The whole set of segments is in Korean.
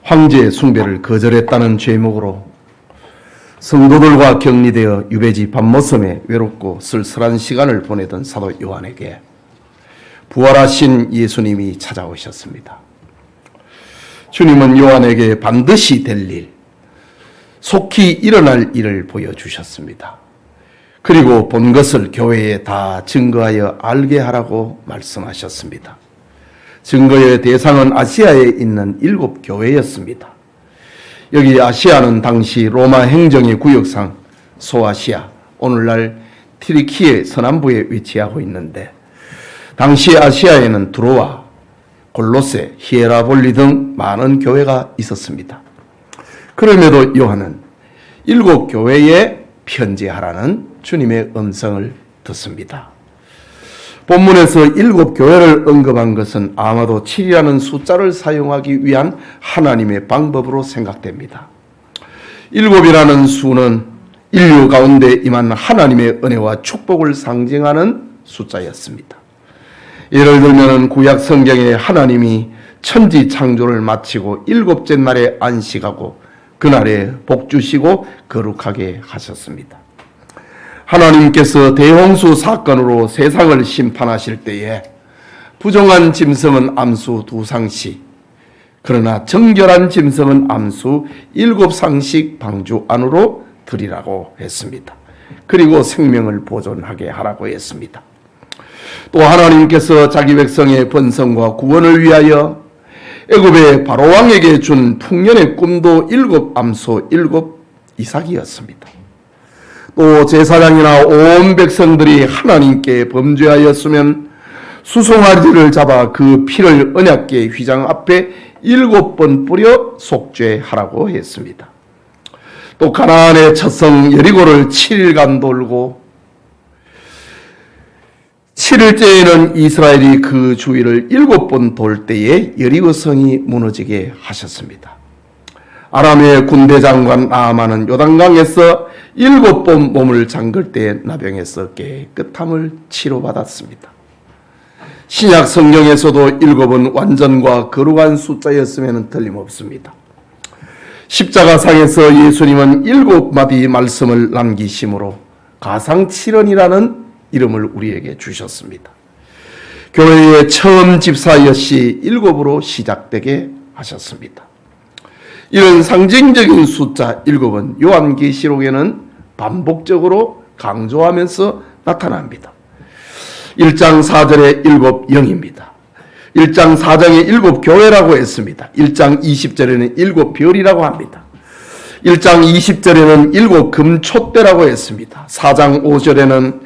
황제 숭배를 거절했다는 죄목으로 성도들과 격리되어 유배지 밤모섬에 외롭고 쓸쓸한 시간을 보내던 사도 요한에게 부활하신 예수님이 찾아오셨습니다. 주님은 요한에게 반드시 될 일, 속히 일어날 일을 보여주셨습니다. 그리고 본 것을 교회에 다 증거하여 알게 하라고 말씀하셨습니다. 증거의 대상은 아시아에 있는 7교회였습니다. 여기 아시아는 당시 로마 행정의 구역상 소아시아, 오늘날 튀르키예 서남부에 위치하고 있는데, 당시 아시아에는 드로아, 골로세, 히에라볼리 등 많은 교회가 있었습니다. 그럼에도 요한은 7교회에 편지하라는 주님의 음성을 듣습니다. 본문에서 7교회를 언급한 것은 아마도 7이라는 숫자를 사용하기 위한 하나님의 방법으로 생각됩니다. 7이라는 수는 인류 가운데 임한 하나님의 은혜와 축복을 상징하는 숫자였습니다. 예를 들면 구약 성경에 하나님이 천지 창조를 마치고 7째 날에 안식하고 그날에 복 주시고 거룩하게 하셨습니다. 하나님께서 대홍수 사건으로 세상을 심판하실 때에 부정한 짐승은 암수 2상씩, 그러나 정결한 짐승은 암수 7상씩 방주 안으로 드리라고 했습니다. 그리고 생명을 보존하게 하라고 했습니다. 또 하나님께서 자기 백성의 번성과 구원을 위하여 애굽의 바로왕에게 준 풍년의 꿈도 7암소 7이삭이었습니다. 또 제사장이나 온 백성들이 하나님께 범죄하였으면 수송아지를 잡아 그 피를 언약궤 휘장 앞에 7번 뿌려 속죄하라고 했습니다. 또 가나안의 첫성 여리고를 7일간 돌고 7일째에는 이스라엘이 그 주위를 7번 돌 때에 여리고 성이 무너지게 하셨습니다. 아람의 군대 장관 나아만은 요단강에서 7번 몸을 잠글 때 나병에서 깨끗함을 치료받았습니다. 신약 성경에서도 7은 완전과 거룩한 숫자였음에는 틀림없습니다. 십자가상에서 예수님은 7마디 말씀을 남기심으로 가상칠언이라는 이름을 우리에게 주셨습니다. 교회의 처음 집사여시 7으로 시작되게 하셨습니다. 이런 상징적인 숫자 7은 요한계시록에는 반복적으로 강조하면서 나타납니다. 1장 4절에 7영입니다. 1장 4장에 7교회라고 했습니다. 1장 20절에는 7별이라고 합니다. 1장 20절에는 7금촛대라고 했습니다. 4장 5절에는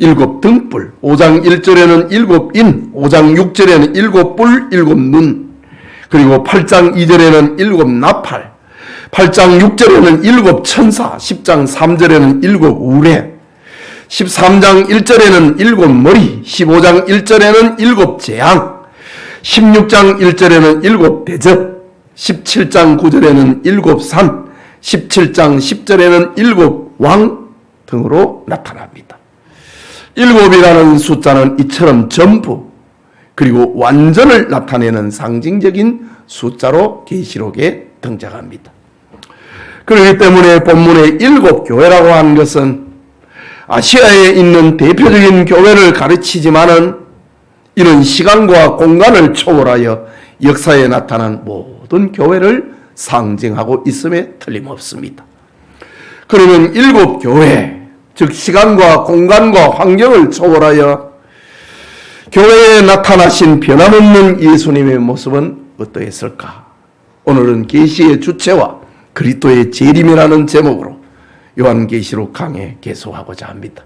7등불, 5장 1절에는 7인, 5장 6절에는 7뿔, 7눈, 그리고 8장 2절에는 7나팔, 8장 6절에는 7천사, 10장 3절에는 7우레, 13장 1절에는 7머리, 15장 1절에는 7재앙, 16장 1절에는 7대접, 17장 9절에는 7산, 17장 10절에는 7왕 등으로 나타납니다. 7이라는 숫자는 이처럼 전부 그리고 완전을 나타내는 상징적인 숫자로 계시록에 등장합니다. 그렇기 때문에 본문의 7교회라고 하는 것은 아시아에 있는 대표적인 교회를 가르치지만은 이는 시간과 공간을 초월하여 역사에 나타난 모든 교회를 상징하고 있음에 틀림없습니다. 그러면 7교회, 즉 시간과 공간과 환경을 초월하여 교회에 나타나신 변함없는 예수님의 모습은 어떠했을까? 오늘은 계시의 주체와 그리스도의 재림이라는 제목으로 요한계시록 강해 계속하고자 합니다.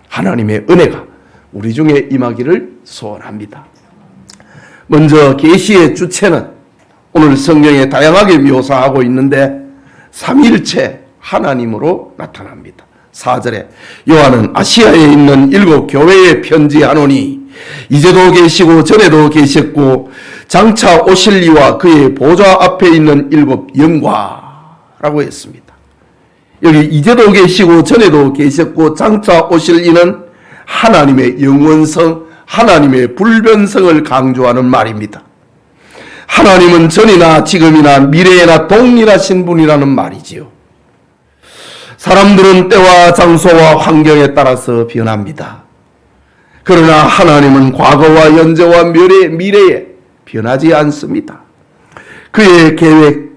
하나님의 은혜가 우리 중에 임하기를 소원합니다. 먼저 계시의 주체는 오늘 성경에 다양하게 묘사하고 있는데 삼위일체 하나님으로 나타납니다. 4절에 요한은 아시아에 있는 7교회에 편지하노니 이제도 계시고 전에도 계셨고 장차 오실 이와 그의 보좌 앞에 있는 7영과라고 했습니다. 여기 이제도 계시고 전에도 계셨고 장차 오실 이는 하나님의 영원성, 하나님의 불변성을 강조하는 말입니다. 하나님은 전이나 지금이나 미래에나 동일하신 분이라는 말이지요. 사람들은 때와 장소와 환경에 따라서 변합니다. 그러나 하나님은 과거와 현재와 미래에 변하지 않습니다. 그의 계획,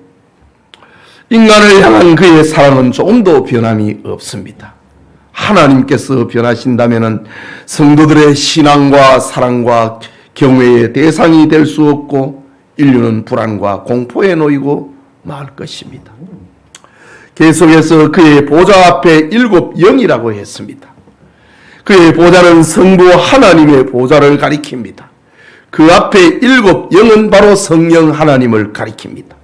인간을 향한 그의 사랑은 조금도 변함이 없습니다. 하나님께서 변하신다면 성도들의 신앙과 사랑과 경외의 대상이 될 수 없고 인류는 불안과 공포에 놓이고 말 것입니다. 계속해서 그의 보좌 앞에 7 영이라고 했습니다. 그의 보좌는 성부 하나님의 보좌를 가리킵니다. 그 앞에 7 영은 바로 성령 하나님을 가리킵니다.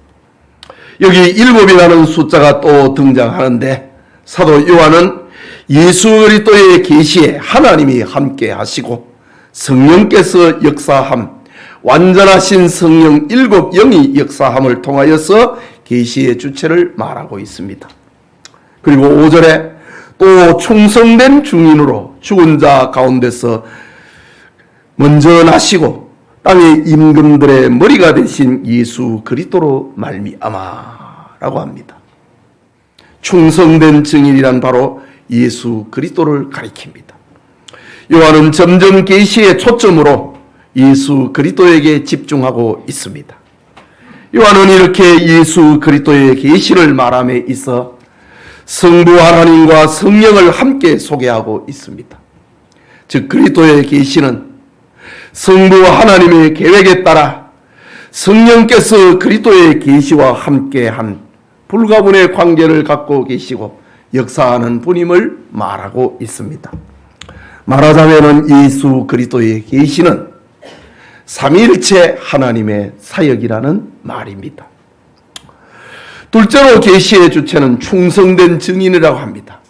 여기 7이라는 숫자가 또 등장하는데 사도 요한은 예수 그리스도의 계시에 하나님이 함께 하시고 성령께서 역사함, 완전하신 성령 7 영이 역사함을 통하여서 계시의 주체를 말하고 있습니다. 그리고 5절에 또 충성된 증인으로 죽은 자 가운데서 먼저 나시고 땅의 임금들의 머리가 되신 예수 그리스도로 말미암아라고 합니다. 충성된 증인이란 바로 예수 그리스도를 가리킵니다. 요한은 점점 계시의 초점으로 예수 그리스도에게 집중하고 있습니다. 요한은 이렇게 예수 그리스도의 계시를 말함에 있어 성부 하나님과 성령을 함께 소개하고 있습니다. 즉 그리스도의 계시는 성부 하나님의 계획에 따라 성령께서 그리스도의 계시와 함께한 불가분의 관계를 갖고 계시고 역사하는 분임을 말하고 있습니다. 말하자면 예수 그리스도의 계시는 삼위일체 하나님의 사역이라는 말입니다. 둘째로 계시의 주체는 충성된 증인이라고 합니다.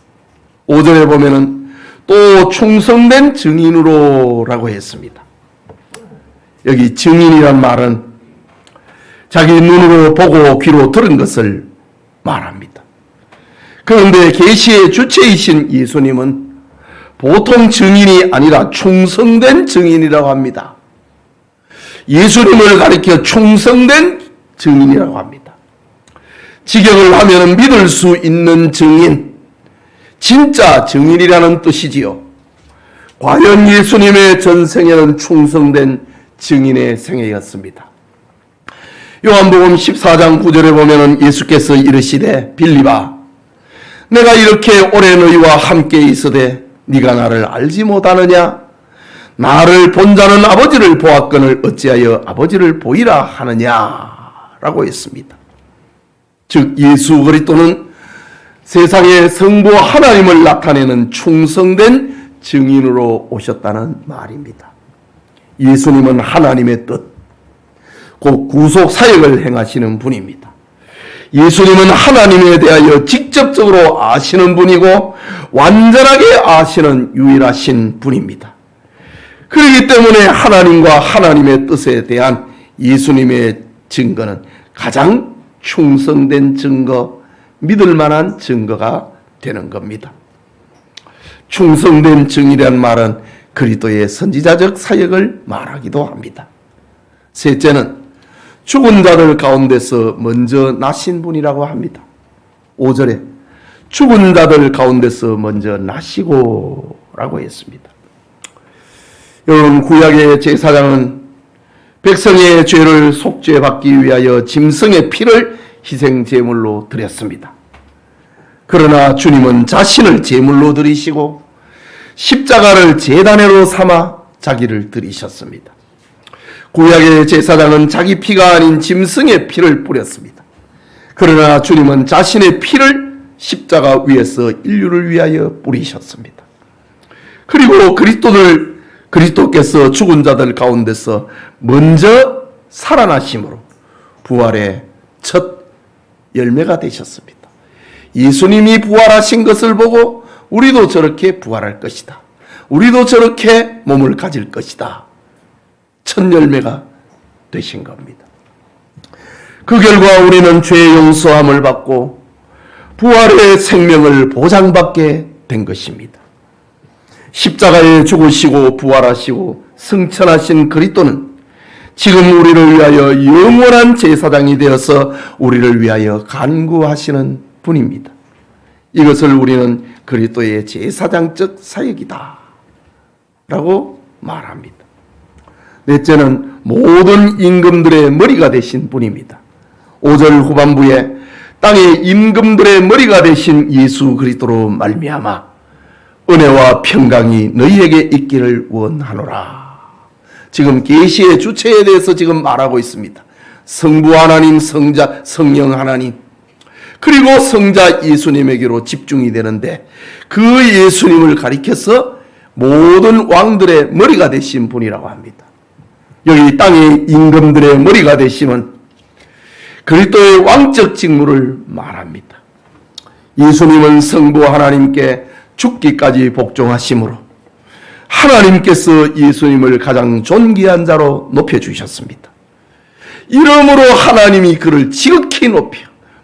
5절에 보면은 또 충성된 증인으로라고 했습니다. 여기 증인이란 말은 자기 눈으로 보고 귀로 들은 것을 말합니다. 그런데 계시의 주체이신 예수님은 보통 증인이 아니라 충성된 증인이라고 합니다. 예수님을 가리켜 충성된 증인이라고 합니다. 직역을 하면 믿을 수 있는 증인, 진짜 증인이라는 뜻이지요. 과연 예수님의 전생에는 충성된 증인의 생애였습니다. 요한복음 14장 9절에 보면 예수께서 이르시되 빌립아 내가 이렇게 오래 너희와 함께 있으되 네가 나를 알지 못하느냐? 나를 본 자는 아버지를 보았거늘 어찌하여 아버지를 보이라 하느냐라고 했습니다. 즉 예수 그리스도는 세상에 성부 하나님을 나타내는 충성된 증인으로 오셨다는 말입니다. 예수님은 하나님의 뜻, 곧 구속 사역을 행하시는 분입니다. 예수님은 하나님에 대하여 직접적으로 아시는 분이고 완전하게 아시는 유일하신 분입니다. 그렇기 때문에 하나님과 하나님의 뜻에 대한 예수님의 증거는 가장 충성된 증거, 믿을 만한 증거가 되는 겁니다. 충성된 증이라는 말은 그리스도의 선지자적 사역을 말하기도 합니다. 셋째는 죽은 자들 가운데서 먼저 나신 분이라고 합니다. 5절에 죽은 자들 가운데서 먼저 나시고 라고 했습니다. 여러분 구약의 제사장은 백성의 죄를 속죄받기 위하여 짐승의 피를 희생제물로 드렸습니다. 그러나 주님은 자신을 제물로 드리시고 십자가를 제단으로 삼아 자기를 드리셨습니다. 구약의 제사장은 자기 피가 아닌 짐승의 피를 뿌렸습니다. 그러나 주님은 자신의 피를 십자가 위에서 인류를 위하여 뿌리셨습니다. 그리고 그리스도께서 죽은 자들 가운데서 먼저 살아나심으로 부활의 첫 열매가 되셨습니다. 예수님이 부활하신 것을 보고 우리도 저렇게 부활할 것이다. 우리도 저렇게 몸을 가질 것이다. 첫 열매가 되신 겁니다. 그 결과 우리는 죄의 용서함을 받고 부활의 생명을 보장받게 된 것입니다. 십자가에 죽으시고 부활하시고 승천하신 그리스도는 지금 우리를 위하여 영원한 제사장이 되어서 우리를 위하여 간구하시는 분입니다. 이것을 우리는 그리스도의 제사장적 사역이다 라고 말합니다. 넷째는 모든 임금들의 머리가 되신 분입니다. 5절 후반부에 땅의 임금들의 머리가 되신 예수 그리스도로 말미암아 은혜와 평강이 너희에게 있기를 원하노라. 지금 계시의 주체에 대해서 지금 말하고 있습니다. 성부 하나님, 성자, 성령 하나님, 그리고 성자 예수님에게로 집중이 되는데 그 예수님을 가리켜서 모든 왕들의 머리가 되신 분이라고 합니다. 여기 땅의 임금들의 머리가 되심은 그리스도의 왕적 직무를 말합니다. 예수님은 성부 하나님께 죽기까지 복종하심으로 하나님께서 예수님을 가장 존귀한 자로 높여주셨습니다. 이름으로 하나님이 그를 지극히 높여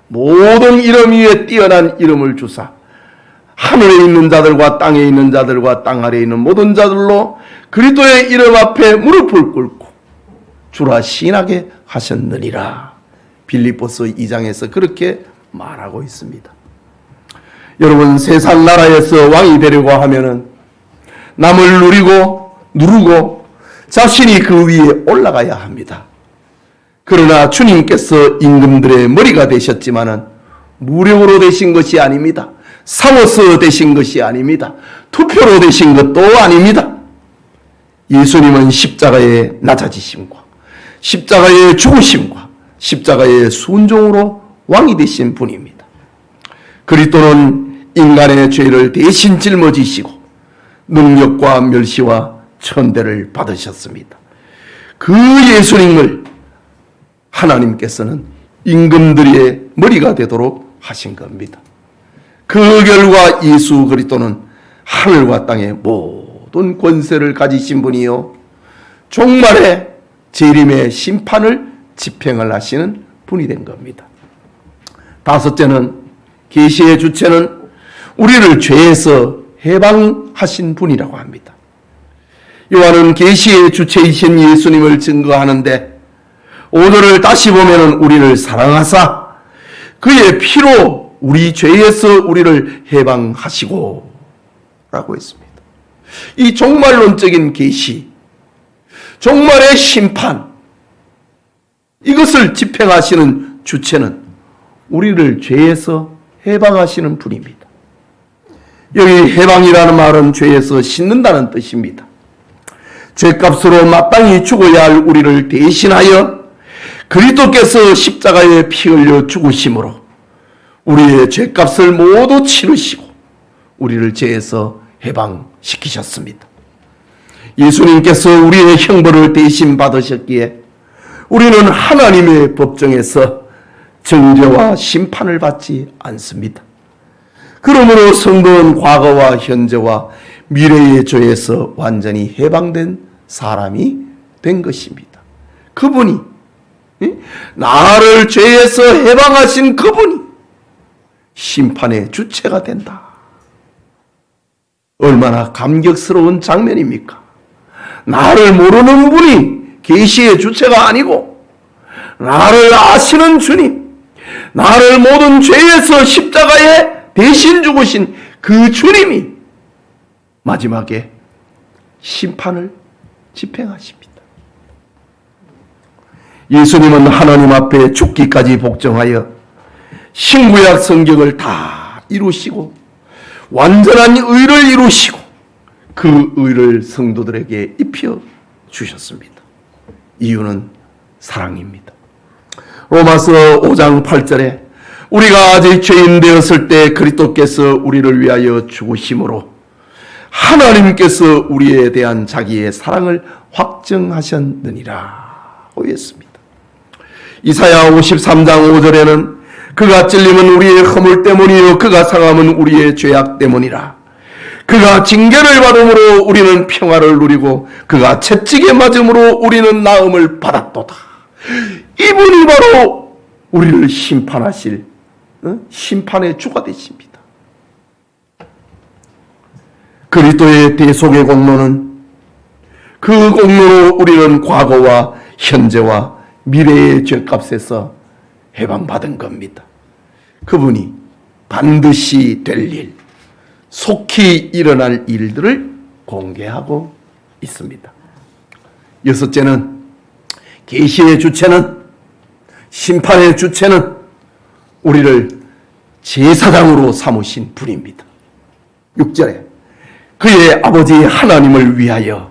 모든 이름 위에 뛰어난 이름을 주사 하늘에 있는 자들과 땅에 있는 자들과 땅 아래에 있는 모든 자들로 그리스도의 이름 앞에 무릎을 꿇고 주라 신하게 하셨느니라. 빌립보서 2장에서 그렇게 말하고 있습니다. 여러분, 세상 나라에서 왕이 되려고 하면은 남을 누르고 자신이 그 위에 올라가야 합니다. 그러나 주님께서 임금들의 머리가 되셨지만은 무력으로 되신 것이 아닙니다. 싸워서 되신 것이 아닙니다. 투표로 되신 것도 아닙니다. 예수님은 십자가의 낮아지심과 십자가의 죽으심과 십자가의 순종으로 왕이 되신 분입니다. 그리스도는 인간의 죄를 대신 짊어지시고 능력과 멸시와 천대를 받으셨습니다. 그 예수님을 하나님께서는 임금들의 머리가 되도록 하신 겁니다. 그 결과 예수 그리스도는 하늘과 땅의 모든 권세를 가지신 분이요 종말의 재림의 심판을 집행을 하시는 분이 된 겁니다. 다섯째는 계시의 주체는 우리를 죄에서 해방하신 분이라고 합니다. 요한은 계시의 주체이신 예수님을 증거하는데 5절을 다시 보면은 우리를 사랑하사 그의 피로 우리 죄에서 우리를 해방하시고 라고 했습니다. 이 종말론적인 계시, 종말의 심판, 이것을 집행하시는 주체는 우리를 죄에서 해방하시는 분입니다. 여기 해방이라는 말은 죄에서 씻는다는 뜻입니다. 죄값으로 마땅히 죽어야 할 우리를 대신하여 그리스도께서 십자가에 피 흘려 죽으심으로 우리의 죄값을 모두 치르시고 우리를 죄에서 해방시키셨습니다. 예수님께서 우리의 형벌을 대신 받으셨기에 우리는 하나님의 법정에서 정죄와 심판을 받지 않습니다. 그러므로 성도는 과거와 현재와 미래의 죄에서 완전히 해방된 사람이 된 것입니다. 그분이, 나를 죄에서 해방하신 그분이 심판의 주체가 된다. 얼마나 감격스러운 장면입니까? 나를 모르는 분이 계시의 주체가 아니고 나를 아시는 주님, 나를 모든 죄에서 십자가에 대신 죽으신 그 주님이 마지막에 심판을 집행하십니다. 예수님은 하나님 앞에 죽기까지 복종하여 신구약 성경을 다 이루시고 완전한 의를 이루시고 그 의를 성도들에게 입혀 주셨습니다. 이유는 사랑입니다. 로마서 5장 8절에 우리가 아직 죄인 되었을 때 그리스도께서 우리를 위하여 죽으심으로 하나님께서 우리에 대한 자기의 사랑을 확증하셨느니라 했습니다. 이사야 53장 5절에는 그가 찔림은 우리의 허물 때문이요 그가 상함은 우리의 죄악 때문이라. 그가 징계를 받음으로 우리는 평화를 누리고 그가 채찍에 맞음으로 우리는 나음을 받았도다. 이분이 바로 우리를 심판하실 심판의 주가 되십니다. 그리스도의 대속의 공로는 그 공로로 우리는 과거와 현재와 미래의 죄값에서 해방받은 겁니다. 그분이 반드시 될 일, 속히 일어날 일들을 공개하고 있습니다. 여섯째는 계시의 주체는, 심판의 주체는 우리를 제사장으로 삼으신 분입니다. 6절에 그의 아버지 하나님을 위하여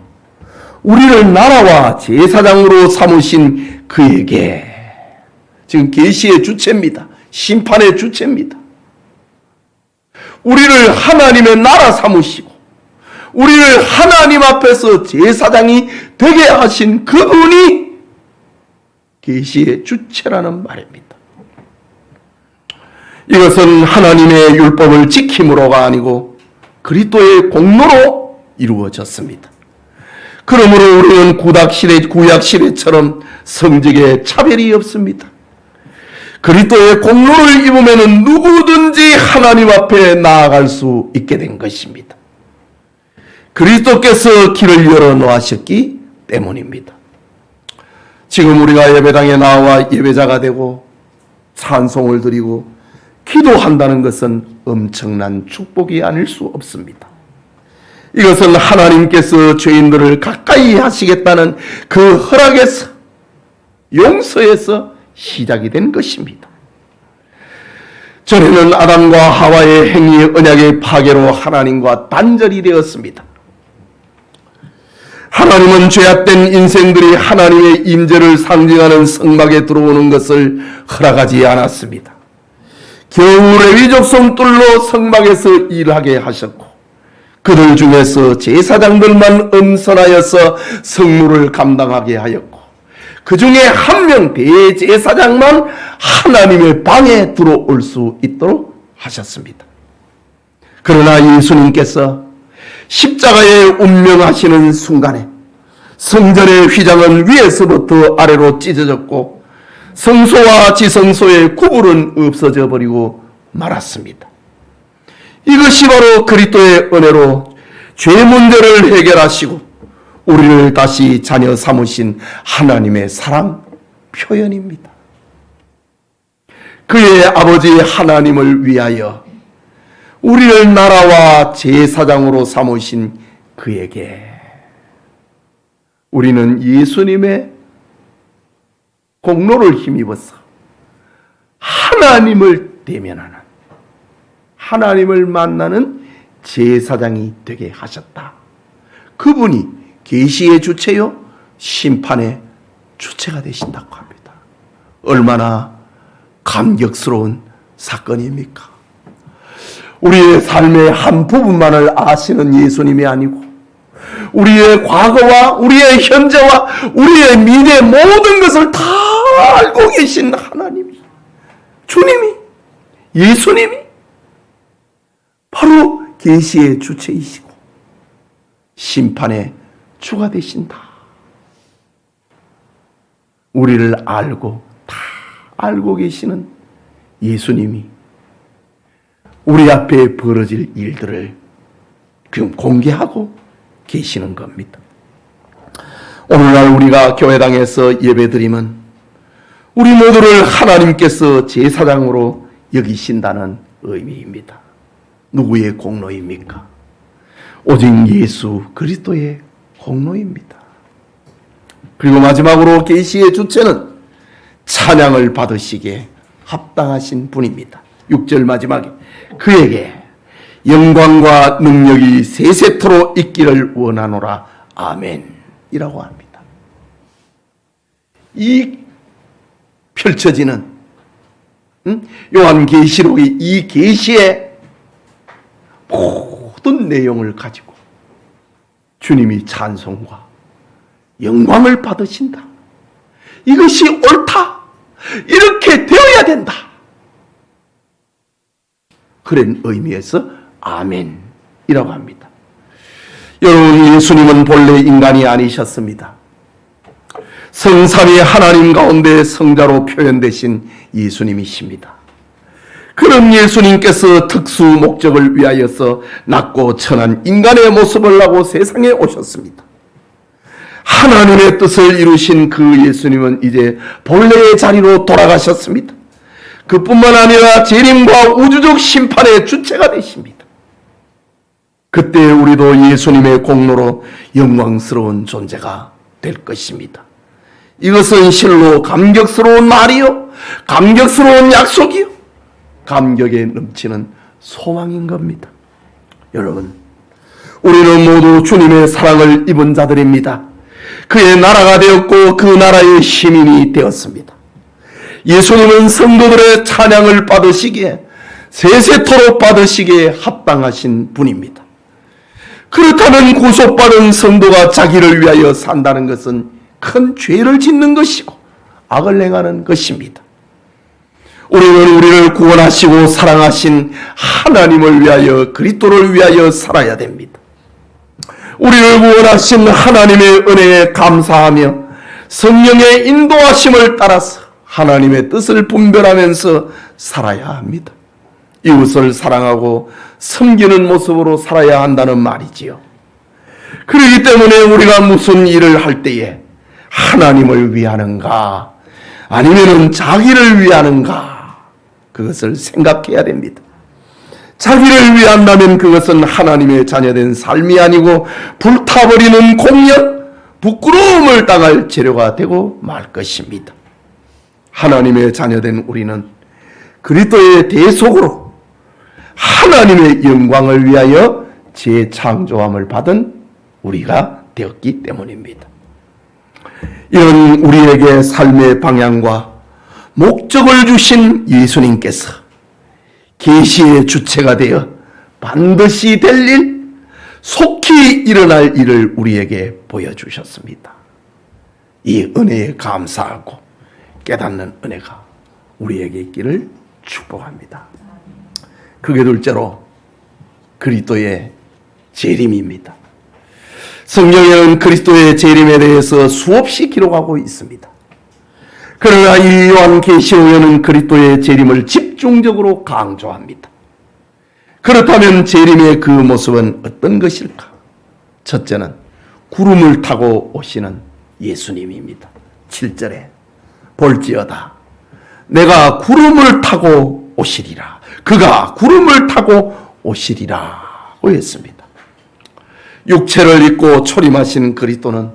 우리를 나라와 제사장으로 삼으신 그에게, 지금 계시의 주체입니다. 심판의 주체입니다. 우리를 하나님의 나라 삼으시고 우리를 하나님 앞에서 제사장이 되게 하신 그분이 계시의 주체라는 말입니다. 이것은 하나님의 율법을 지킴으로가 아니고 그리스도의 공로로 이루어졌습니다. 그러므로 우리는 구약 시대처럼 성직에 차별이 없습니다. 그리스도의 공로를 입으면 누구든지 하나님 앞에 나아갈 수 있게 된 것입니다. 그리스도께서 길을 열어 놓으셨기 때문입니다. 지금 우리가 예배당에 나와 예배자가 되고 찬송을 드리고 기도한다는 것은 엄청난 축복이 아닐 수 없습니다. 이것은 하나님께서 죄인들을 가까이 하시겠다는 그 허락에서, 용서에서 시작이 된 것입니다. 전에는 아담과 하와의 행위 언약의 파괴로 하나님과 단절이 되었습니다. 하나님은 죄악된 인생들이 하나님의 임재를 상징하는 성막에 들어오는 것을 허락하지 않았습니다. 겨우 레위 족속 뜰로 성막에서 일하게 하셨고 그들 중에서 제사장들만 엄선하여서 성물을 감당하게 하였고 그 중에 한 명 대제사장만 하나님의 방에 들어올 수 있도록 하셨습니다. 그러나 예수님께서 십자가에 운명하시는 순간에 성전의 휘장은 위에서부터 아래로 찢어졌고 성소와 지성소의 구분은 없어져 버리고 말았습니다. 이것이 바로 그리스도의 은혜로 죄 문제를 해결하시고 우리를 다시 자녀 삼으신 하나님의 사랑 표현입니다. 그의 아버지 하나님을 위하여 우리를 나라와 제사장으로 삼으신 그에게 우리는 예수님의 공로를 힘입어서 하나님을 대면하는, 하나님을 만나는 제사장이 되게 하셨다. 그분이 계시의 주체요 심판의 주체가 되신다고 합니다. 얼마나 감격스러운 사건입니까? 우리의 삶의 한 부분만을 아시는 예수님이 아니고 우리의 과거와 우리의 현재와 우리의 미래 모든 것을 다 알고 계신 하나님이, 주님이, 예수님이 바로 계시의 주체이시고 심판의 주가 되신다. 우리를 알고 다 알고 계시는 예수님이 우리 앞에 벌어질 일들을 지금 공개하고 계시는 겁니다. 오늘날 우리가 교회당에서 예배드리면 우리 모두를 하나님께서 제사장으로 여기신다는 의미입니다. 누구의 공로입니까? 오직 예수 그리스도의 공로입니다. 그리고 마지막으로 계시의 주체는 찬양을 받으시기에 합당하신 분입니다. 6절 마지막에 그에게 영광과 능력이 세세토록 있기를 원하노라. 아멘 이라고 합니다. 이 펼쳐지는 요한계시록이 이 계시의 모든 내용을 가지고 주님이 찬송과 영광을 받으신다. 이것이 옳다. 이렇게 되어야 된다. 그런 의미에서 아멘이라고 합니다. 여러분, 예수님은 본래 인간이 아니셨습니다. 성삼위 하나님 가운데 성자로 표현되신 예수님이십니다. 그런 예수님께서 특수 목적을 위하여서 낮고 천한 인간의 모습을 하고 세상에 오셨습니다. 하나님의 뜻을 이루신 그 예수님은 이제 본래의 자리로 돌아가셨습니다. 그뿐만 아니라 재림과 우주적 심판의 주체가 되십니다. 그때 우리도 예수님의 공로로 영광스러운 존재가 될 것입니다. 이것은 실로 감격스러운 말이요, 감격스러운 약속이요, 감격에 넘치는 소망인 겁니다. 여러분, 우리는 모두 주님의 사랑을 입은 자들입니다. 그의 나라가 되었고 그 나라의 시민이 되었습니다. 예수님은 성도들의 찬양을 받으시기에, 세세토록 받으시기에 합당하신 분입니다. 그렇다면 구속받은 성도가 자기를 위하여 산다는 것은 큰 죄를 짓는 것이고 악을 행하는 것입니다. 우리는 우리를 구원하시고 사랑하신 하나님을 위하여, 그리스도를 위하여 살아야 됩니다. 우리를 구원하신 하나님의 은혜에 감사하며 성령의 인도하심을 따라서 하나님의 뜻을 분별하면서 살아야 합니다. 이웃을 사랑하고 섬기는 모습으로 살아야 한다는 말이지요. 그렇기 때문에 우리가 무슨 일을 할 때에 하나님을 위하는가 아니면 자기를 위하는가, 그것을 생각해야 됩니다. 자기를 위한다면 그것은 하나님의 자녀된 삶이 아니고 불타버리는 공연, 부끄러움을 당할 재료가 되고 말 것입니다. 하나님의 자녀된 우리는 그리스도의 대속으로 하나님의 영광을 위하여 재창조함을 받은 우리가 되었기 때문입니다. 이런 우리에게 삶의 방향과 목적을 주신 예수님께서 계시의 주체가 되어 반드시 될 일, 속히 일어날 일을 우리에게 보여주셨습니다. 이 은혜에 감사하고 깨닫는 은혜가 우리에게 있기를 축복합니다. 그게 둘째로 그리스도의 재림입니다. 성경에는 그리스도의 재림에 대해서 수없이 기록하고 있습니다. 그러나 이 요한계시록에는 그리스도의 재림을 집중적으로 강조합니다. 그렇다면 재림의 그 모습은 어떤 것일까? 첫째는 구름을 타고 오시는 예수님입니다. 7절에 볼지어다 내가 구름을 타고 오시리라. 그가 구름을 타고 오시리라고 했습니다. 육체를 입고 초림하신 그리스도는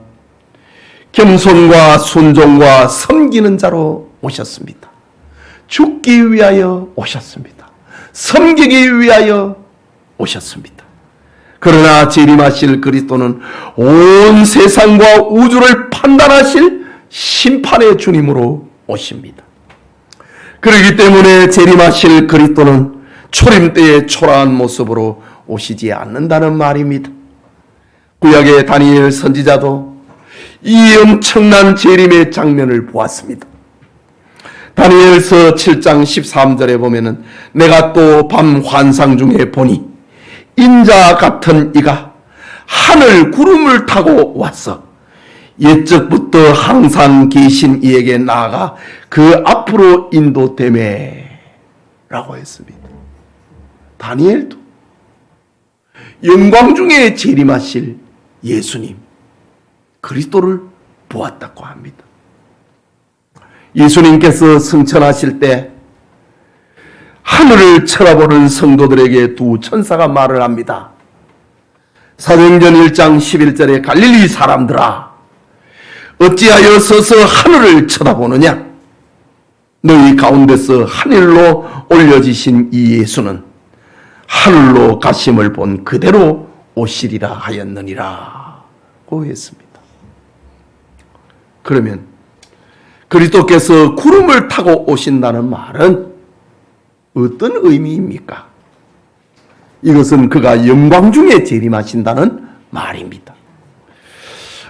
겸손과 순종과 섬기는 자로 오셨습니다. 죽기 위하여 오셨습니다. 섬기기 위하여 오셨습니다. 그러나 재림하실 그리스도는 온 세상과 우주를 판단하실 심판의 주님으로 오십니다. 그렇기 때문에 재림하실 그리스도는 초림 때의 초라한 모습으로 오시지 않는다는 말입니다. 구약의 다니엘 선지자도 이 엄청난 재림의 장면을 보았습니다. 다니엘서 7장 13절에 보면은 내가 또 밤 환상 중에 보니 인자 같은 이가 하늘 구름을 타고 왔어 옛적부터 항상 계신 이에게 나아가 그 앞으로 인도되매 라고 했습니다. 다니엘도 영광 중에 재림하실 예수님 그리스도를 보았다고 합니다. 예수님께서 승천하실 때 하늘을 쳐다보는 성도들에게 두 천사가 말을 합니다. 사도행전 1장 11절에 갈릴리 사람들아 어찌하여 서서 하늘을 쳐다보느냐? 너희 가운데서 하늘로 올려지신 이 예수는 하늘로 가심을 본 그대로 오시리라 하였느니라 고 했습니다. 그러면 그리스도께서 구름을 타고 오신다는 말은 어떤 의미입니까? 이것은 그가 영광 중에 재림하신다는 말입니다.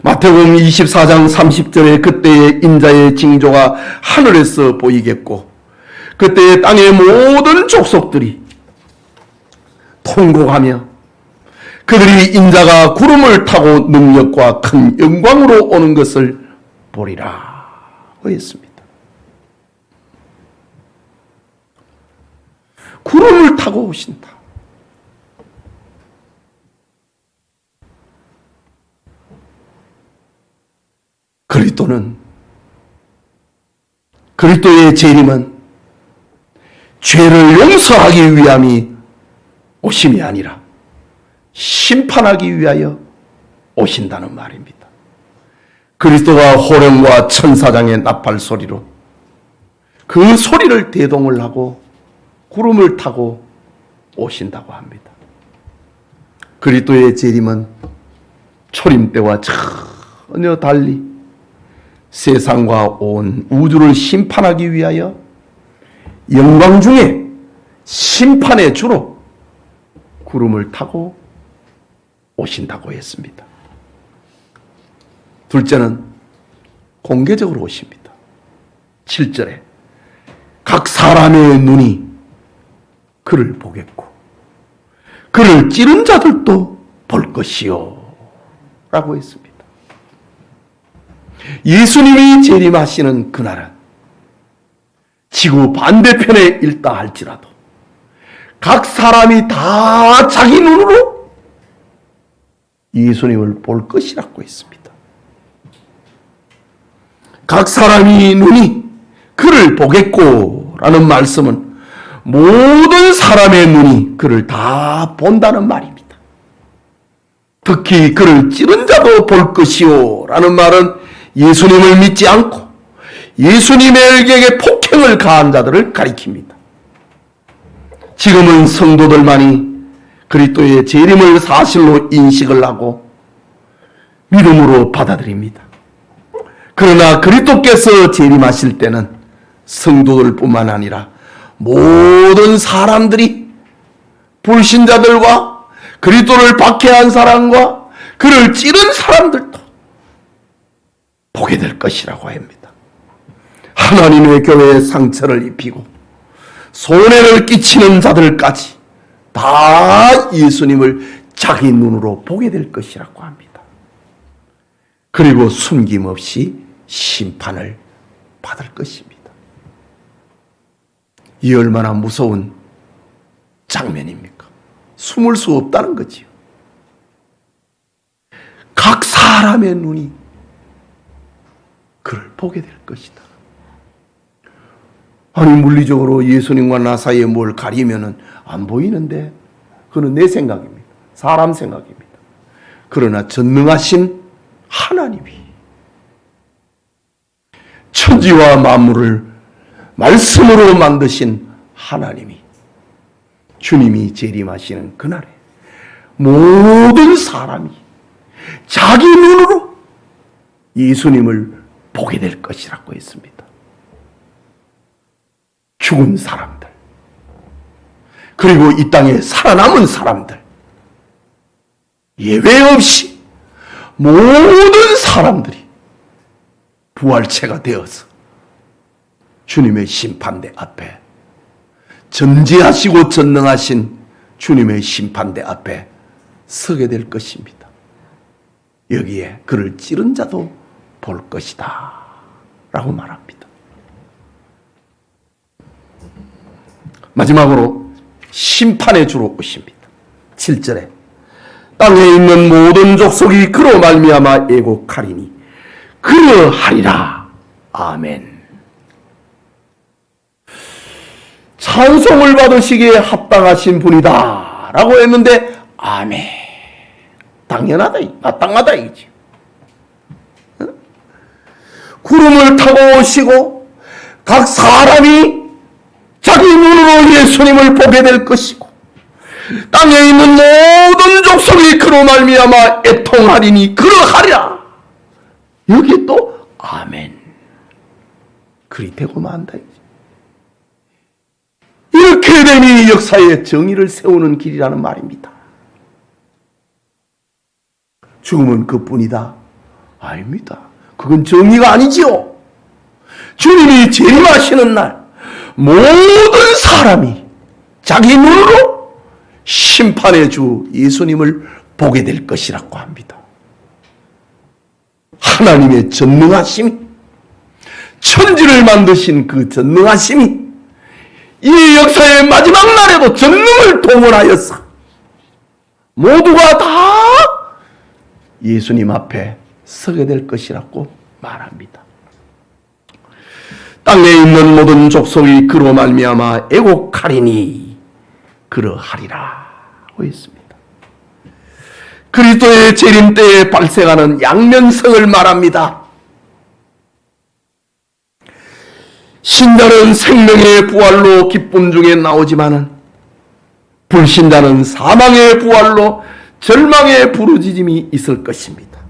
마태복음 24장 30절에 그때의 인자의 징조가 하늘에서 보이겠고 그때의 땅의 모든 족속들이 통곡하며 그들이 인자가 구름을 타고 능력과 큰 영광으로 오는 것을 보리라 했습니다. 구름을 타고 오신다. 그리스도의 재림은 죄를 용서하기 위함이 오심이 아니라 심판하기 위하여 오신다는 말입니다. 그리스도가 호령과 천사장의 나팔 소리로 그 소리를 대동을 하고 구름을 타고 오신다고 합니다. 그리스도의 재림은 초림 때와 전혀 달리 세상과 온 우주를 심판하기 위하여 영광 중에 심판의 주로 구름을 타고 오신다고 했습니다. 둘째는 공개적으로 오십니다. 7절에 각 사람의 눈이 그를 보겠고 그를 찌른 자들도 볼 것이요 라고 했습니다. 예수님이 재림하시는 그날은 지구 반대편에 있다 할지라도 각 사람이 다 자기 눈으로 예수님을 볼 것이라고 했습니다. 각 사람이 눈이 그를 보겠고 라는 말씀은 모든 사람의 눈이 그를 다 본다는 말입니다. 특히 그를 찌른 자도 볼 것이요 라는 말은 예수님을 믿지 않고 예수님에게 폭행을 가한 자들을 가리킵니다. 지금은 성도들만이 그리스도의 재림을 사실로 인식을 하고 믿음으로 받아들입니다. 그러나 그리스도께서 재림하실 때는 성도들뿐만 아니라 모든 사람들이 불신자들과 그리스도를 박해한 사람과 그를 찌른 사람들도 보게 될 것이라고 합니다. 하나님의 교회에 상처를 입히고 손해를 끼치는 자들까지 다 예수님을 자기 눈으로 보게 될 것이라고 합니다. 그리고 숨김없이 심판을 받을 것입니다. 이 얼마나 무서운 장면입니까? 숨을 수 없다는 거지요. 각 사람의 눈이 그를 보게 될 것이다. 아니, 물리적으로 예수님과 나 사이에 뭘 가리면은 안 보이는데, 그건 내 생각입니다. 사람 생각입니다. 그러나 전능하신 하나님이 천지와 만물을 말씀으로 만드신 하나님이 주님이 재림하시는 그날에 모든 사람이 자기 눈으로 예수님을 보게 될 것이라고 했습니다. 죽은 사람들, 그리고 이 땅에 살아남은 사람들, 예외 없이 모든 사람들이 부활체가 되어서 주님의 심판대 앞에, 전지하시고 전능하신 주님의 심판대 앞에 서게 될 것입니다. 여기에 그를 찌른 자도 볼 것이다 라고 말합니다. 마지막으로 심판의 주로 오십니다. 7절에 땅에 있는 모든 족속이 그로 말미암아 애곡하리니 그러하리라. 아멘. 찬송을 받으시기에 합당하신 분이다 라고 했는데 아멘. 당연하다, 마땅하다 이거지. 구름을 타고 오시고 각 사람이 자기 눈으로 예수님을 보게 될 것이고 땅에 있는 모든 족속이 그로 말미암아 애통하리니 그러하리라. 여기 또 아멘. 그리 되고만 한다. 이렇게 되니 역사의 정의를 세우는 길이라는 말입니다. 죽음은 그뿐이다? 아닙니다. 그건 정의가 아니지요. 주님이 재림하시는 날 모든 사람이 자기 눈으로 심판의 주 예수님을 보게 될 것이라고 합니다. 하나님의 전능하심이, 천지를 만드신 그 전능하심이 이 역사의 마지막 날에도 전능을 동원하여서 모두가 다 예수님 앞에 서게 될 것이라고 말합니다. 땅에 있는 모든 족속이 그로 말미암아 애곡하리니 그러하리라 고 했습니다. 그리스도의 재림 때에 발생하는 양면성을 말합니다. 신자는 생명의 부활로 기쁨 중에 나오지만은 불신자는 사망의 부활로 절망의 부르짖음이 있을 것입니다.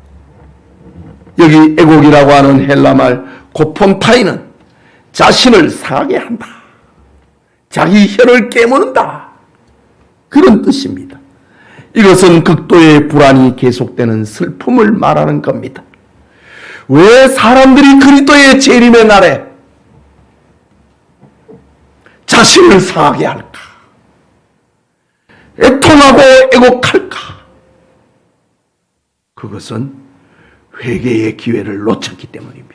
여기 애곡이라고 하는 헬라말 고폰타이는 자신을 상하게 한다, 자기 혀를 깨무는다, 그런 뜻입니다. 이것은 극도의 불안이 계속되는 슬픔을 말하는 겁니다. 왜 사람들이 그리스도의 재림의 날에 자신을 상하게 할까? 애통하고 애곡할까? 그것은 회개의 기회를 놓쳤기 때문입니다.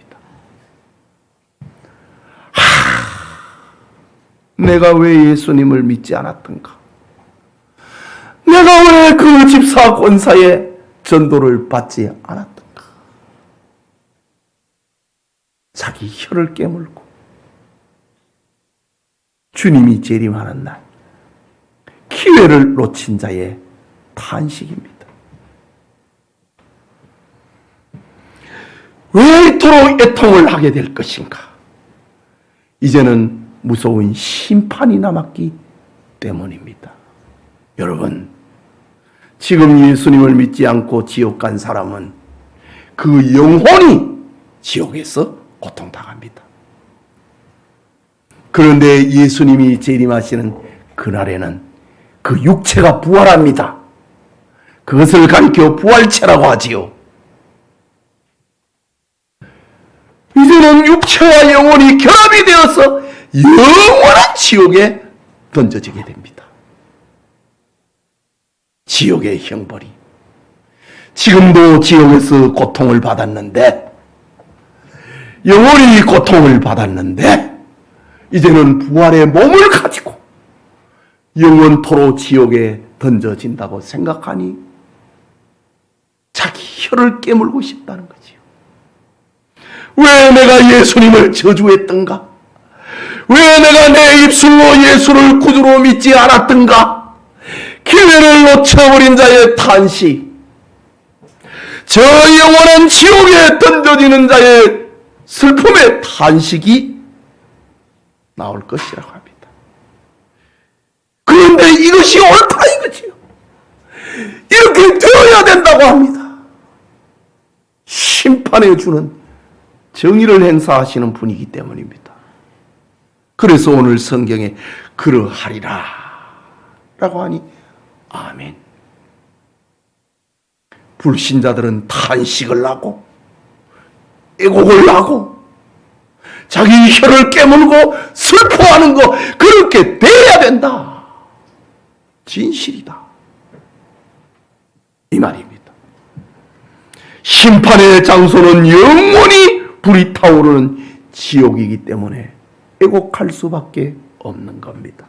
내가 왜 예수님을 믿지 않았던가? 내가 왜 그 집사 권사의 전도를 받지 않았던가? 자기 혀를 깨물고 주님이 재림하는 날 기회를 놓친 자의 탄식입니다. 왜 이토록 애통을 하게 될 것인가? 이제는 무서운 심판이 남았기 때문입니다. 여러분, 지금 예수님을 믿지 않고 지옥 간 사람은 그 영혼이 지옥에서 고통당합니다. 그런데 예수님이 재림하시는 그날에는 그 육체가 부활합니다. 그것을 가리켜 부활체라고 하지요. 이제는 육체와 영혼이 결합이 되어서 영원한 지옥에 던져지게 됩니다. 지옥의 형벌이. 지금도 지옥에서 고통을 받았는데, 영원히 고통을 받았는데, 이제는 부활의 몸을 가지고 영원토로 지옥에 던져진다고 생각하니 자기 혀를 깨물고 싶다는 거지요. 왜 내가 예수님을 저주했던가? 왜 내가 내 입술로 예수를 구주로 믿지 않았던가? 기회를 놓쳐버린 자의 탄식, 저 영원한 지옥에 던져지는 자의 슬픔의 탄식이 나올 것이라고 합니다. 그런데 이것이 옳다 이거지요. 이렇게 되어야 된다고 합니다. 심판해 주는 정의를 행사하시는 분이기 때문입니다. 그래서 오늘 성경에 그러하리라 라고 하니 아멘. 불신자들은 탄식을 하고 애곡을 하고 자기 혀를 깨물고 슬퍼하는 거, 그렇게 돼야 된다. 진실이다. 이 말입니다. 심판의 장소는 영원히 불이 타오르는 지옥이기 때문에 애곡할 수밖에 없는 겁니다.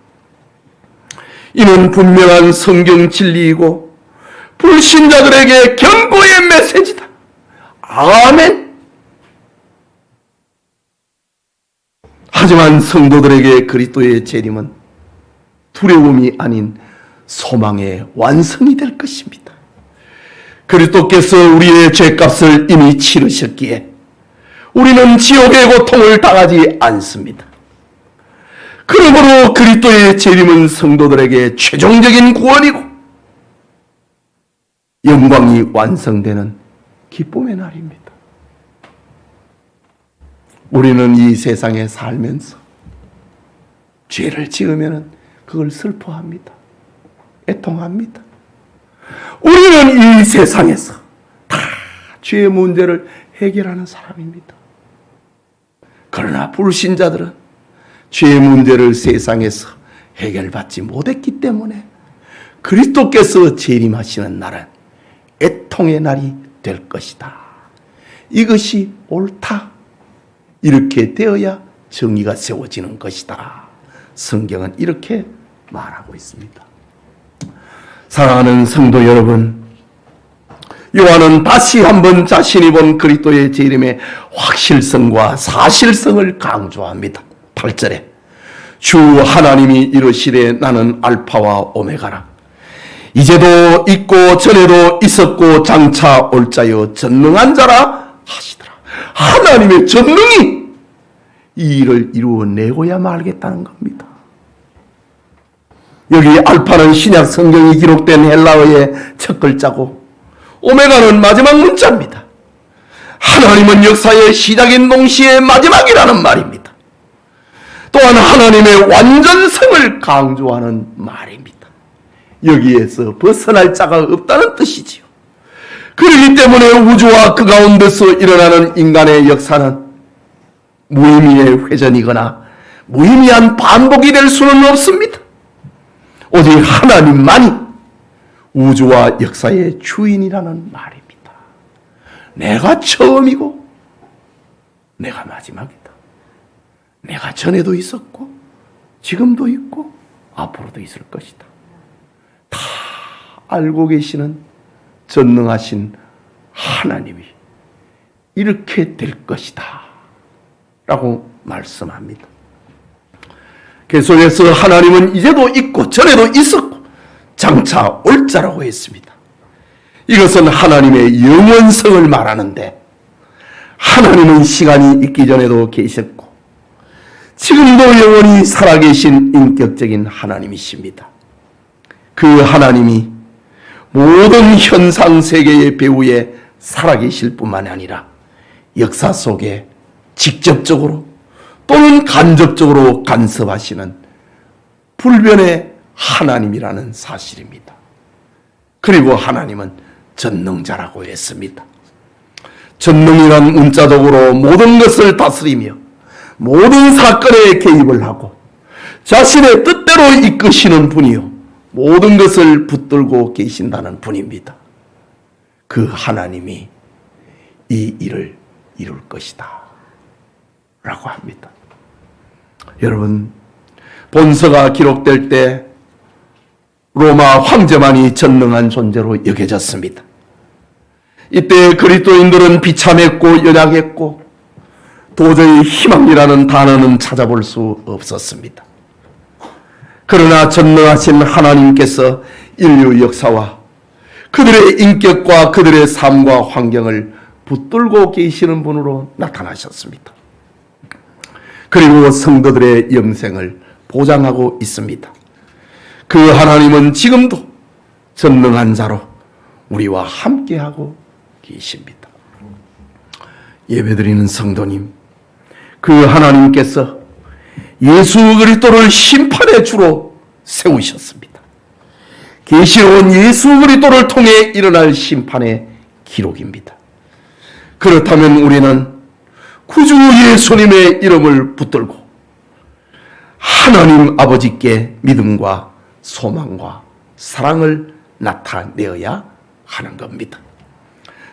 이는 분명한 성경 진리이고 불신자들에게 경고의 메시지다. 아멘. 하지만 성도들에게 그리스도의 재림은 두려움이 아닌 소망의 완성이 될 것입니다. 그리스도께서 우리의 죄값을 이미 치르셨기에 우리는 지옥의 고통을 당하지 않습니다. 그러므로 그리스도의 재림은 성도들에게 최종적인 구원이고 영광이 완성되는 기쁨의 날입니다. 우리는 이 세상에 살면서 죄를 지으면 그걸 슬퍼합니다. 애통합니다. 우리는 이 세상에서 다 죄의 문제를 해결하는 사람입니다. 그러나 불신자들은 죄의 문제를 세상에서 해결받지 못했기 때문에 그리스도께서 재림하시는 날은 애통의 날이 될 것이다. 이것이 옳다. 이렇게 되어야 정의가 세워지는 것이다. 성경은 이렇게 말하고 있습니다. 사랑하는 성도 여러분, 요한은 다시 한번 자신이 본 그리스도의 재림의 확실성과 사실성을 강조합니다. 8절에 주 하나님이 이르시되 나는 알파와 오메가라. 이제도 있고 전에도 있었고 장차 올 자여 전능한 자라 하시더라. 하나님의 전능이 이 일을 이루어내고야 말겠다는 겁니다. 여기 알파는 신약 성경이 기록된 헬라어의 첫 글자고 오메가는 마지막 문자입니다. 하나님은 역사의 시작인 동시에 마지막이라는 말입니다. 또한 하나님의 완전성을 강조하는 말입니다. 여기에서 벗어날 자가 없다는 뜻이지요. 그렇기 때문에 우주와 그 가운데서 일어나는 인간의 역사는 무의미의 회전이거나 무의미한 반복이 될 수는 없습니다. 오직 하나님만이 우주와 역사의 주인이라는 말입니다. 내가 처음이고 내가 마지막이다. 내가 전에도 있었고 지금도 있고 앞으로도 있을 것이다. 다 알고 계시는 전능하신 하나님이 이렇게 될 것이다 라고 말씀합니다. 계속해서 하나님은 이제도 있고 전에도 있었고 장차 올 자라고 했습니다. 이것은 하나님의 영원성을 말하는데 하나님은 시간이 있기 전에도 계셨고 지금도 영원히 살아계신 인격적인 하나님이십니다. 그 하나님이 모든 현상 세계의 배후에 살아계실 뿐만 아니라 역사 속에 직접적으로 또는 간접적으로 간섭하시는 불변의 하나님이라는 사실입니다. 그리고 하나님은 전능자라고 했습니다. 전능이란 문자적으로 모든 것을 다스리며 모든 사건에 개입을 하고 자신의 뜻대로 이끄시는 분이요 모든 것을 붙들고 계신다는 분입니다. 그 하나님이 이 일을 이룰 것이다 라고 합니다. 여러분, 본서가 기록될 때 로마 황제만이 전능한 존재로 여겨졌습니다. 이때 그리스도인들은 비참했고 연약했고 도저히 희망이라는 단어는 찾아볼 수 없었습니다. 그러나 전능하신 하나님께서 인류 역사와 그들의 인격과 그들의 삶과 환경을 붙들고 계시는 분으로 나타나셨습니다. 그리고 성도들의 영생을 보장하고 있습니다. 그 하나님은 지금도 전능한 자로 우리와 함께하고 계십니다. 예배드리는 성도님, 그 하나님께서 예수 그리스도를 심판의 주로 세우셨습니다. 계시로운 예수 그리스도를 통해 일어날 심판의 기록입니다. 그렇다면 우리는 구주 예수님의 이름을 붙들고 하나님 아버지께 믿음과 소망과 사랑을 나타내어야 하는 겁니다.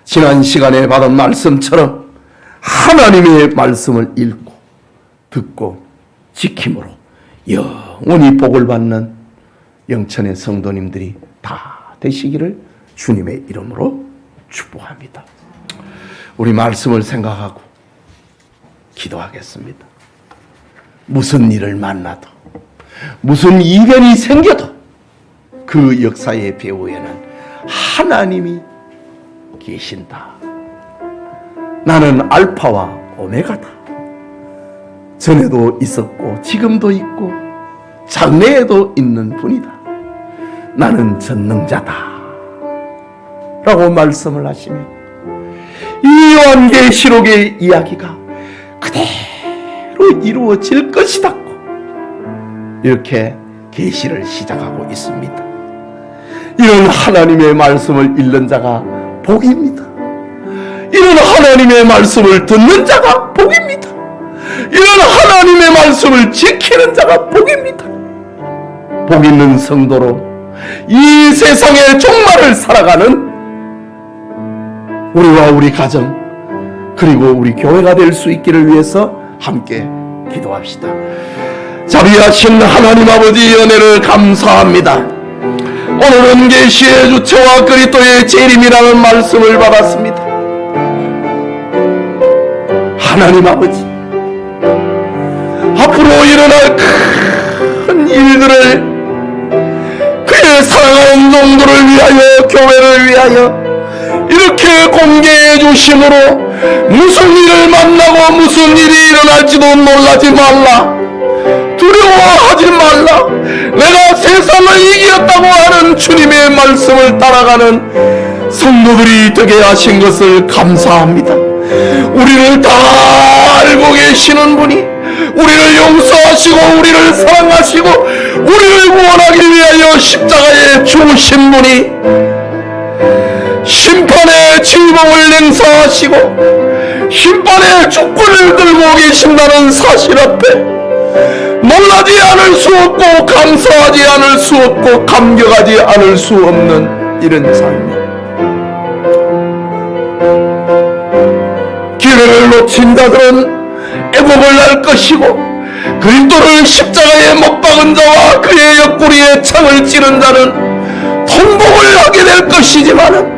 지난 시간에 받은 말씀처럼 하나님의 말씀을 읽고 듣고 지킴으로 영원히 복을 받는 영천의 성도님들이 다 되시기를 주님의 이름으로 축복합니다. 우리 말씀을 생각하고 기도하겠습니다. 무슨 일을 만나도 무슨 이변이 생겨도 그 역사의 배후에는 하나님이 계신다. 나는 알파와 오메가다. 전에도 있었고 지금도 있고 장래에도 있는 분이다. 나는 전능자다 라고 말씀을 하시며 이 요한계시록의 이야기가 그대로 이루어질 것이다 이렇게 계시를 시작하고 있습니다. 이런 하나님의 말씀을 읽는 자가 복입니다. 이런 하나님의 말씀을 듣는 자가 복입니다. 이런 하나님의 말씀을 지키는 자가 복입니다. 복 있는 성도로 이 세상의 종말을 살아가는 우리와 우리 가정 그리고 우리 교회가 될 수 있기를 위해서 함께 기도합시다. 자비하신 하나님 아버지 은혜를 감사합니다. 오늘은 계시의 주체와 그리스도의 재림이라는 말씀을 받았습니다. 하나님 아버지, 앞으로 일어날 큰 일들을 그의 사랑하는 종들을 위하여, 교회를 위하여 이렇게 공개해 주심으로 무슨 일을 만나고 무슨 일이 일어날지도 놀라지 말라, 두려워하지 말라. 내가 세상을 이겼다고 하는 주님의 말씀을 따라가는 성도들이 되게 하신 것을 감사합니다. 우리를 다 알고 계시는 분이, 우리를 용서하시고 우리를 사랑하시고 우리를 구원하기 위하여 십자가에 죽으신 분이 심판의 지봉을 행사하시고 심판의 촛불을 들고 계신다는 사실 앞에 놀라지 않을 수 없고 감사하지 않을 수 없고 감격하지 않을 수 없는 이런 삶. 기회를 놓친 자들은 애곡을 할 것이고, 그리스도를 십자가에 못 박은 자와 그의 옆구리에 창을 찌른 자는 통곡을 하게 될 것이지만은,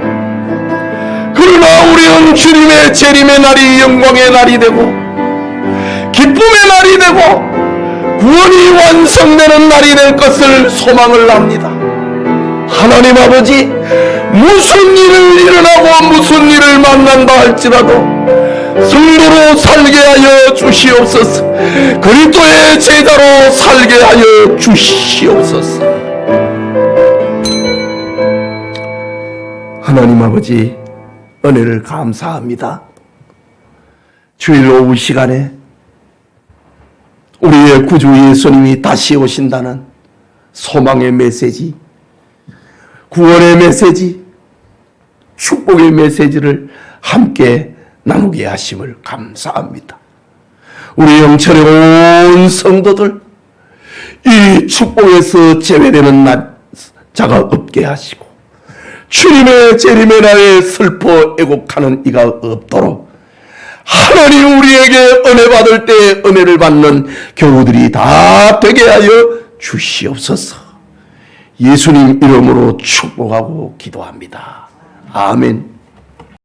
그러나 우리는 주님의 재림의 날이 영광의 날이 되고 기쁨의 날이 되고 구원이 완성되는 날이 될 것을 소망을 합니다. 하나님 아버지, 무슨 일을 일어나고 무슨 일을 만난다 할지라도 성도로 살게 하여 주시옵소서. 그리스도의 제자로 살게 하여 주시옵소서. 하나님 아버지, 은혜를 감사합니다. 주일 오후 시간에 우리의 구주 예수님이 다시 오신다는 소망의 메시지, 구원의 메시지, 축복의 메시지를 함께 나누게 하심을 감사합니다. 우리 영천의 온 성도들 이 축복에서 제외되는 자가 없게 하시고 주님의 재림의 날에 슬퍼 애곡하는 이가 없도록 하나님 우리에게 은혜 받을 때 은혜를 받는 교우들이 다 되게 하여 주시옵소서. 예수님 이름으로 축복하고 기도합니다. 아멘.